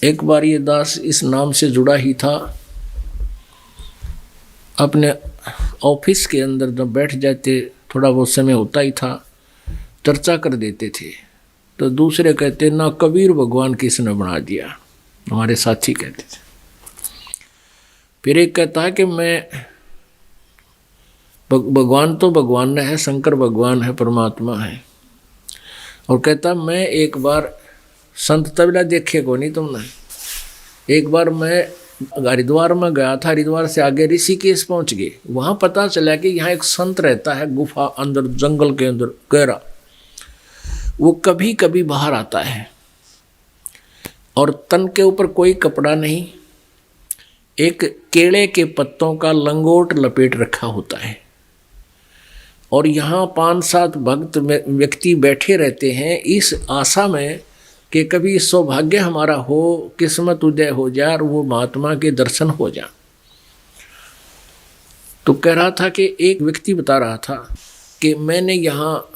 एक बार ये दास इस नाम से जुड़ा ही था, अपने ऑफिस के अंदर जब बैठ जाते, थोड़ा बहुत समय होता ही था, चर्चा कर देते थे, तो दूसरे कहते ना कबीर भगवान किसने बना दिया, हमारे साथी कहते थे। फिर एक कहता है कि मैं भगवान तो भगवान है, शंकर भगवान है, परमात्मा है, और कहता मैं एक बार संत तबला देखे को नहीं तुमने, एक बार मैं हरिद्वार में गया था, हरिद्वार से आगे ऋषिकेश पहुंच गए, वहां पता चला कि यहाँ एक संत रहता है गुफा अंदर, जंगल के अंदर गहरा, वो कभी कभी बाहर आता है और तन के ऊपर कोई कपड़ा नहीं, एक केले के पत्तों का लंगोट लपेट रखा होता है, और यहाँ 5-7 भक्त व्यक्ति बैठे रहते हैं इस आशा में कि कभी सौभाग्य हमारा हो, किस्मत उदय हो जाए और वो महात्मा के दर्शन हो जाए। तो कह रहा था कि एक व्यक्ति बता रहा था कि मैंने यहाँ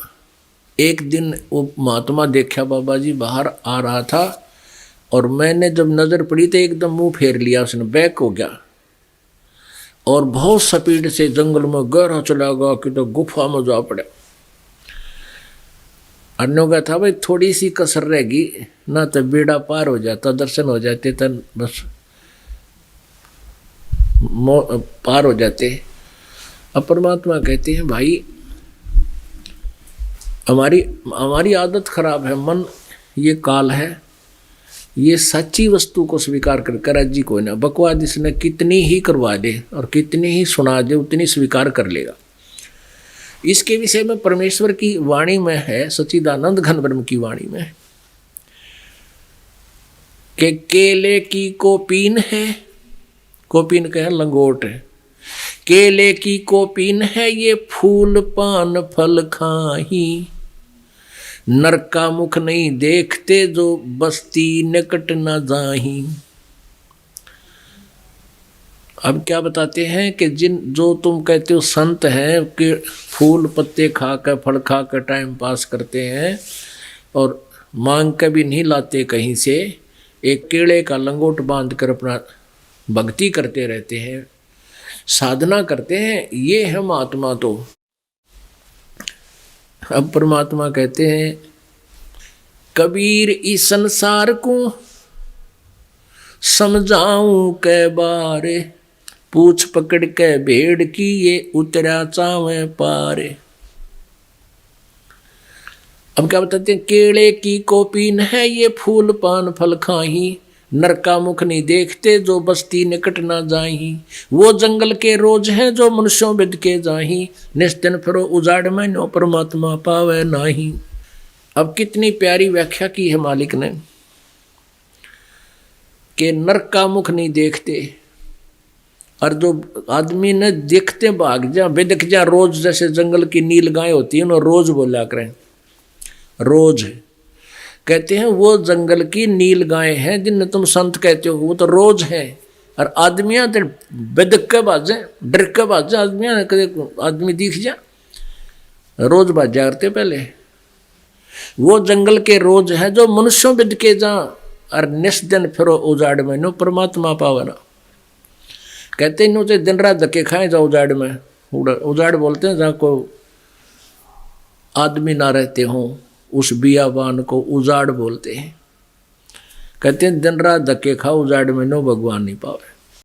एक दिन वो महात्मा देखा, बाबा जी बाहर आ रहा था, और मैंने जब नज़र पड़ी तो एकदम मुंह फेर लिया, उसने बैक हो गया और बहुत स्पीड से जंगल में गहरा चला गया कि तो गुफा में जा पड़ा। अन्यों का था भाई थोड़ी सी कसर रहेगी ना तो बेड़ा पार हो जाता, दर्शन हो जाते, तो बस पार हो जाते। अब परमात्मा कहते हैं भाई हमारी आदत खराब है, मन ये काल है, ये सच्ची वस्तु को स्वीकार कर राजी कोई ना, बकवाद इसने कितनी ही करवा दे और कितनी ही सुना दे उतनी स्वीकार कर लेगा। इसके विषय में परमेश्वर की वाणी में है, सच्चिदानंद घन ब्रह्म की वाणी में कि केले की कोपीन है, कोपीन का है लंगोट है, केले की कोपीन है ये फूल पान फल खाही, नर का मुख नहीं देखते जो बस्ती निकट न जाही। अब क्या बताते हैं कि जो तुम कहते हो संत हैं कि फूल पत्ते खा कर फल खा कर टाइम पास करते हैं और मांग के भी नहीं लाते कहीं से, एक केले का लंगोट बांध कर अपना भक्ति करते रहते हैं, साधना करते हैं, ये है महात्मा। तो अब परमात्मा कहते हैं कबीर इस संसार को समझाऊं के बारे, पूछ पकड़ के भेड़ की ये उतरा चावे पारे। अब क्या बताते हैं, केले की कोपीन है ये फूल पान फल खाही, नर का मुख नहीं देखते जो बस्ती निकट ना जाही, वो जंगल के रोज हैं जो मनुष्यों बिद के जाही, निस्दिन फिरो उजाड़ में नो परमात्मा पावे नाही। अब कितनी प्यारी व्याख्या की है मालिक ने कि नर का मुख नहीं देखते, और जो आदमी ने देखते भाग जा बेदक जा, रोज जैसे जंगल की नील गाय होती है ना, रोज बोला करें, रोज कहते हैं वो जंगल की नील गाय हैं जिन्हें तुम संत कहते हो, वो तो रोज है, और आदमियां तो बेदक के भाजे, डर के भाजे, आदमियां कदे आदमी दिख जा रोज भाज जाते पहले, वो जंगल के रोज है जो मनुष्यों बिद के जा, और निस्दिन फिरो उजाड़ में नो परमात्मा पावना। कहते हैं नो दिन रात धक्के खाए जाओ उजाड़ में, उजाड़ बोलते हैं जहाँ को आदमी ना रहते हों, उस बियाबान को उजाड़ बोलते हैं। कहते हैं दिन रात धक्के खाओ उजाड़ में नो भगवान नहीं पावे।